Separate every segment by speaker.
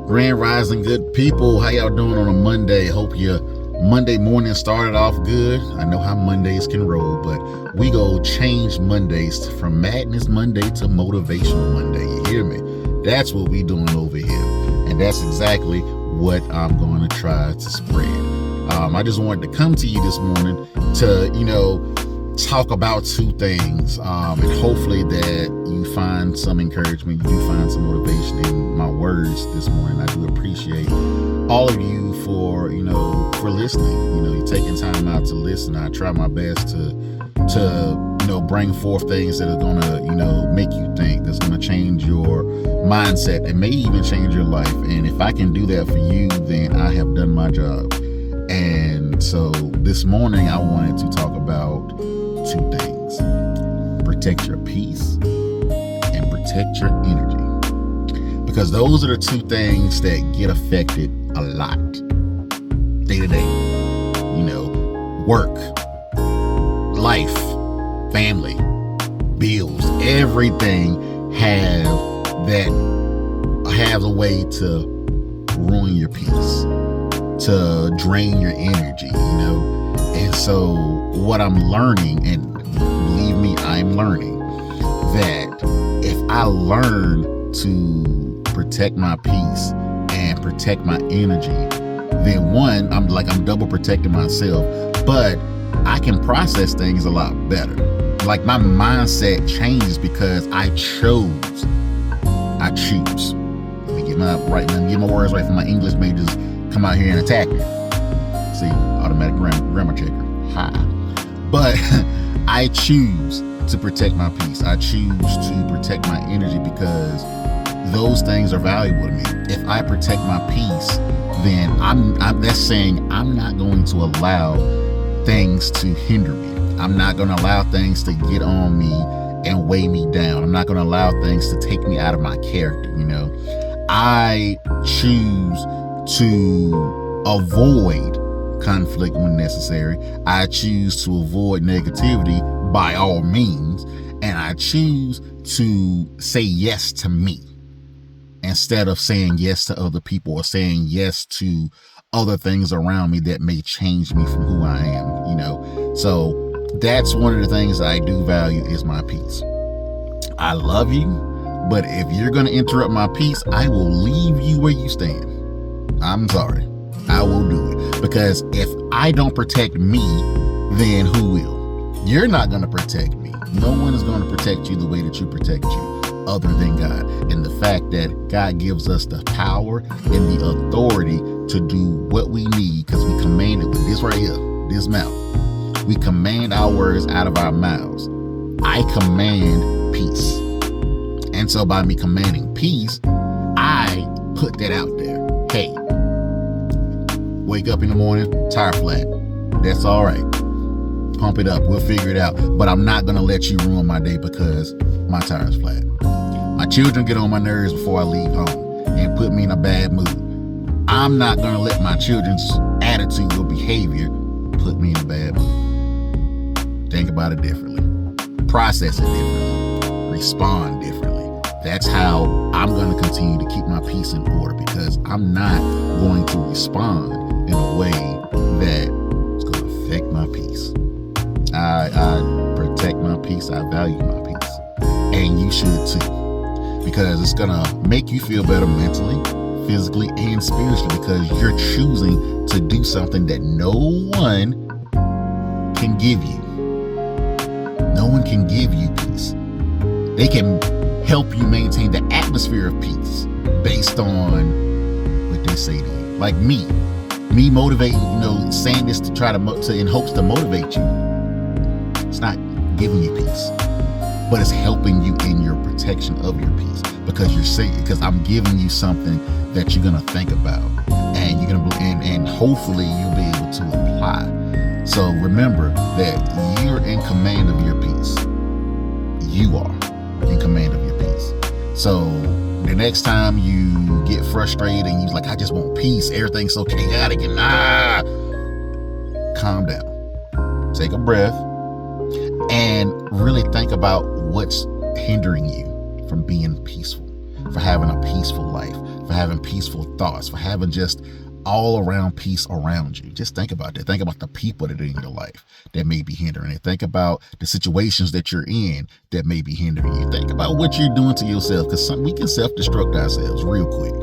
Speaker 1: Grand Rising, good people. How y'all doing on a Monday? Hope your Monday morning started off good. I know how Mondays can roll, but we go change Mondays from Madness Monday to Motivational Monday. You hear me? That's what we doing over here. And that's exactly what I'm going to try to spread. I just wanted to come to you this morning to, talk about two things, and hopefully that you find some encouragement, you do find some motivation in my words this morning. I do appreciate all of you for listening. You're taking time out to listen. I try my best to bring forth things that are gonna make you think, that's gonna change your mindset and may even change your life. And if I can do that for you, then I have done my job. And so this morning I wanted to talk about two things: protect your peace and protect your energy, because those are the two things that get affected a lot day to day. Work, life, family, bills, everything have a way to ruin your peace, to drain your energy, And so what I'm learning, and believe me, I'm learning that if I learn to protect my peace and protect my energy, then one, I'm double protecting myself, but I can process things a lot better. Like my mindset changes because I choose. Let me get my words right for my English majors come out here and attack me. See, automatic grammar checker. Ha. But I choose to protect my peace. I choose to protect my energy because those things are valuable to me. If I protect my peace, then that's saying I'm not going to allow things to hinder me. I'm not going to allow things to get on me and weigh me down. I'm not going to allow things to take me out of my character. I choose to avoid conflict when necessary. I choose to avoid negativity by all means, and I choose to say yes to me instead of saying yes to other people or saying yes to other things around me that may change me from who I am. So that's one of the things that I do value is my peace. I love you, but if you're going to interrupt my peace, I will leave you where you stand. I'm sorry. I will do it, because if I don't protect me, then who will? You're not going to protect me. No one is going to protect you the way that you protect you other than God. And the fact that God gives us the power and the authority to do what we need, because we command it with this right here, this mouth. We command our words out of our mouths. I command peace. And so by me commanding peace, I put that out there. Hey, wake up in the morning, tire flat. That's all right. Pump it up. We'll figure it out. But I'm not going to let you ruin my day because my tire's flat. My children get on my nerves before I leave home and put me in a bad mood. I'm not going to let my children's attitude or behavior put me in a bad mood. Think about it differently. Process it differently. Respond differently. That's how I'm going to continue to keep my peace in order, because I'm not going to respond in a way that is going to affect my peace. I protect my peace. I value my peace. And you should too, because it's going to make you feel better mentally, physically, and spiritually, because you're choosing to do something that no one can give you. No one can give you peace. They can help you maintain the atmosphere of peace based on what they say to you. Like me motivating, saying this to try to in hopes to motivate you. It's not giving you peace, but it's helping you in your protection of your peace, because I'm giving you something that you're gonna think about, and you're gonna and hopefully you'll be able to apply. So remember that you're in command of your peace. You are in command of your peace. So the next time you get frustrated and you're like, I just want peace, everything's so chaotic, and calm down. Take a breath and really think about what's hindering you from being peaceful. for having a peaceful life, for having peaceful thoughts, for having just all around peace around you. Just think about that. Think about the people that are in your life that may be hindering it. Think about the situations that you're in that may be hindering you. Think about what you're doing to yourself, because we can self-destruct ourselves real quick.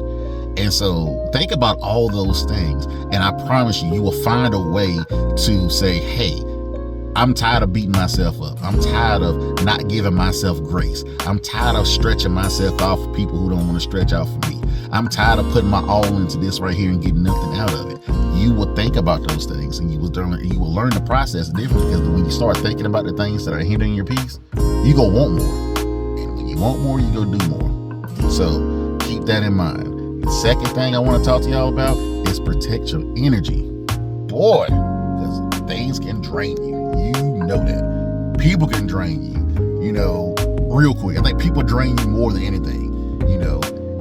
Speaker 1: And so think about all those things, and I promise you, you will find a way to say, hey, I'm tired of beating myself up. I'm tired of not giving myself grace. I'm tired of stretching myself out for people who don't want to stretch out for me. I'm tired of putting my all into this right here and getting nothing out of it. You will think about those things, and you will learn the process differently, because when you start thinking about the things that are hindering your peace, you go want more. And when you want more, you go do more. So keep that in mind. The second thing I want to talk to y'all about is protect your energy. Boy, because things can drain you. You know that. People can drain you, real quick. I think people drain you more than anything.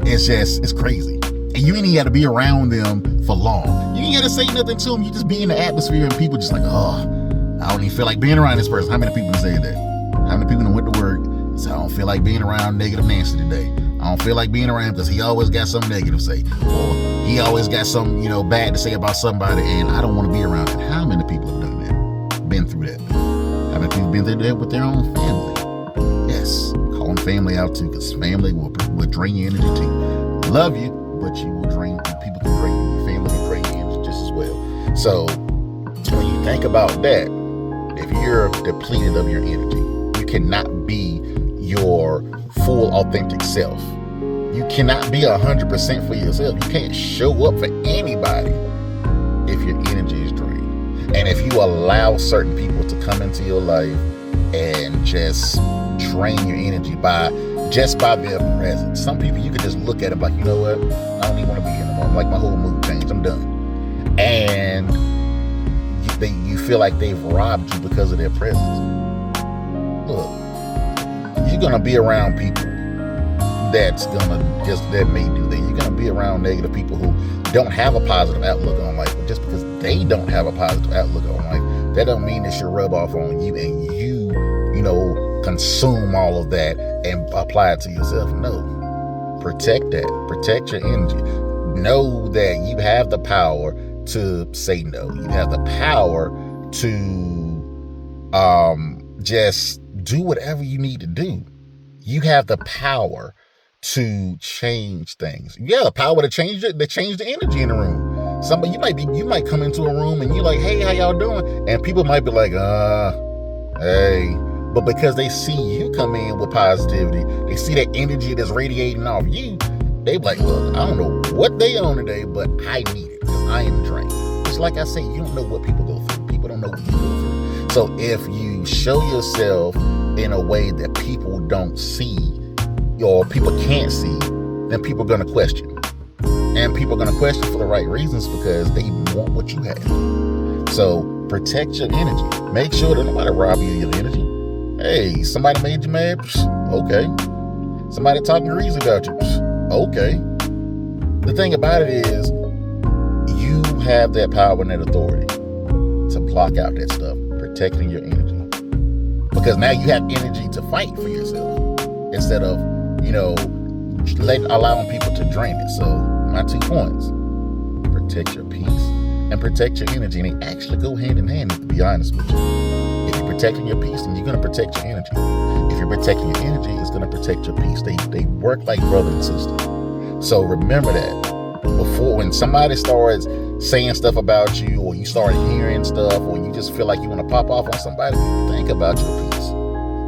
Speaker 1: It's crazy. And you ain't even got to be around them for long. You ain't got to say nothing to them. You just be in the atmosphere, and people just like, oh, I don't even feel like being around this person. How many people say that? How many people went to work and said, I don't feel like being around negative Nancy today. I don't feel like being around him because he always got something negative to say. Or he always got something, bad to say about somebody, and I don't want to be around him. How many people have done that? Been through that? How many people been through that with their own family? Yes. Calling family out too, because family will drain your energy too. Love you, but you will drain. People can drain you. Your family can drain your energy just as well. So when you think about that, if you're depleted of your energy, you cannot be your full authentic self. You cannot be 100% for yourself. You can't show up for anybody if your energy is drained. And if you allow certain people to come into your life and just drain your energy by their presence. Some people, you could just look at them like, you know what? I don't even want to be here no more. Like, my whole mood changed. I'm done. And you feel like they've robbed you because of their presence. Look, you're going to be around people that may do that. You're going to be around negative people who don't have a positive outlook on life. But just because they don't have a positive outlook on life, that don't mean it should rub off on you and you consume all of that and apply it to yourself. No. Protect that. Protect your energy. Know that you have the power to say no. You have the power to just do whatever you need to do. You have the power to change things. You have the power to change it, to change the energy in the room. Somebody, you might come into a room and you're like, hey, how y'all doing? And people might be like, hey. But because they see you come in with positivity, they see that energy that's radiating off you, they be like, look, I don't know what they on today, but I need it because I am drained. It's like I say, you don't know what people go through. People don't know what you go through. So if you show yourself in a way that people don't see or people can't see, then people are going to question. And people are going to question for the right reasons because they want what you have. So protect your energy. Make sure that nobody rob you of your energy. Hey, somebody made you mad? Okay. Somebody talking crazy about you? Okay. The thing about it is, you have that power and that authority to block out that stuff, protecting your energy. Because now you have energy to fight for yourself instead of, allowing people to drain it. So my 2 points: protect your peace and protect your energy. And they actually go hand in hand, to be honest with you. If you're protecting your peace, then you're going to protect your energy. If you're protecting your energy, it's going to protect your peace. They work like brother and sister. So remember that. Before, when somebody starts saying stuff about you, or you start hearing stuff, or you just feel like you want to pop off on somebody, think about your peace.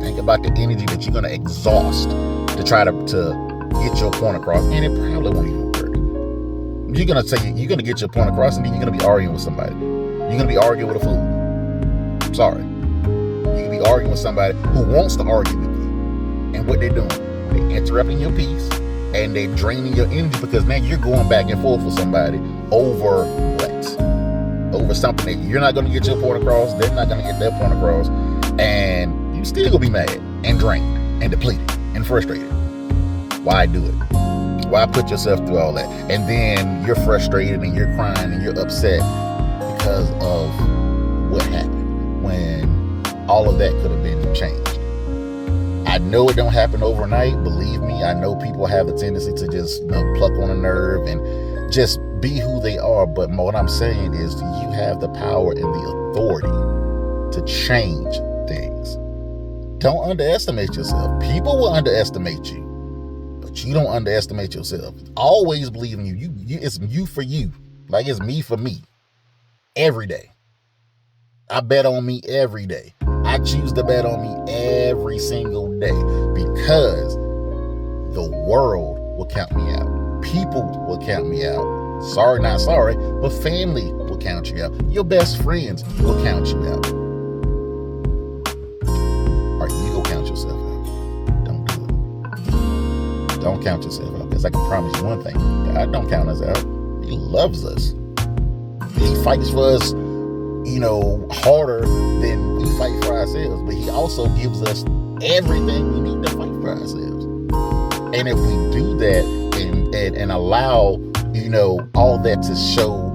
Speaker 1: Think about the energy that you're going to exhaust to try to get your point across, and it probably won't even work. You're going to get your point across, and then you're going to be arguing with somebody. You're going to be arguing with a fool. I'm sorry. You can be arguing with somebody who wants to argue with you. And what they're doing, they're interrupting your peace, and they're draining your energy because now you're going back and forth with somebody over what? Over something that you're not going to get your point across, they're not going to get their point across, and you're still going to be mad and drained and depleted and frustrated. Why do it? Why put yourself through all that? And then you're frustrated and you're crying and you're upset because of what happened when all of that could have been changed. I know it don't happen overnight. Believe me, I know people have the tendency to just pluck on a nerve and just be who they are. But what I'm saying is you have the power and the authority to change things. Don't underestimate yourself. People will underestimate you, but you don't underestimate yourself. Always believe in you. It's you for you. Like it's me for me. Every day. I bet on me every day. I choose to bet on me every single day because the world will count me out. People will count me out. Sorry, not sorry, but family will count you out. Your best friends will count you out. Or you go count yourself out. Don't do it. Don't count yourself out, because I can promise you one thing. God don't count us out. He loves us. He fights for us, harder than we fight for ourselves. But he also gives us everything we need to fight for ourselves. And if we do that and allow, all that to show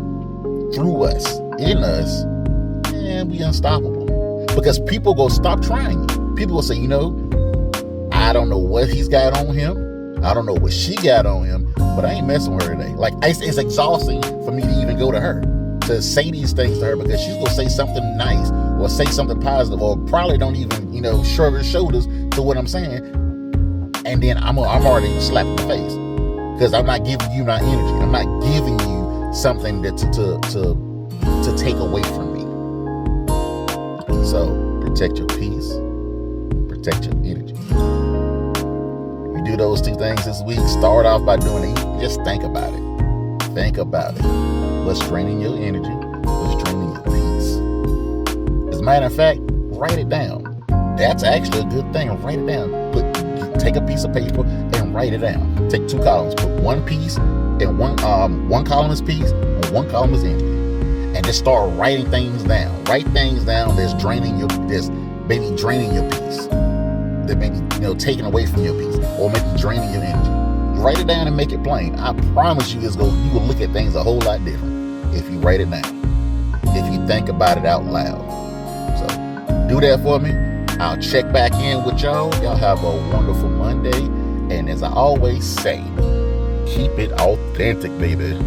Speaker 1: through us, in us, man, we unstoppable. Because people go stop trying you. People will say, I don't know what he's got on him. I don't know what she got on him, but I ain't messing with her today. Like, it's exhausting for me to even go to her, to say these things to her, because she's gonna say something nice or say something positive, or probably don't even, shrug her shoulders to what I'm saying, and then I'm already slapped in the face because I'm not giving you my energy. I'm not giving you something that to take away from me. So protect your peace, protect your energy. You do those two things this week. Start off by doing it. Just think about it. Think about it. What's draining your energy? What's draining your peace? As a matter of fact, write it down. That's actually a good thing. Write it down. Take a piece of paper and write it down. Take 2 columns. Put one piece and one column is peace and one column is energy. And just start writing things down. Write things down that's maybe draining your peace. That maybe taking away from your peace, or maybe draining your energy. Write it down and make it plain. I promise you, you will look at things a whole lot different if you write it down. If you think about it out loud. So do that for me. I'll check back in with y'all. Y'all have a wonderful Monday. And as I always say, keep it authentic, baby.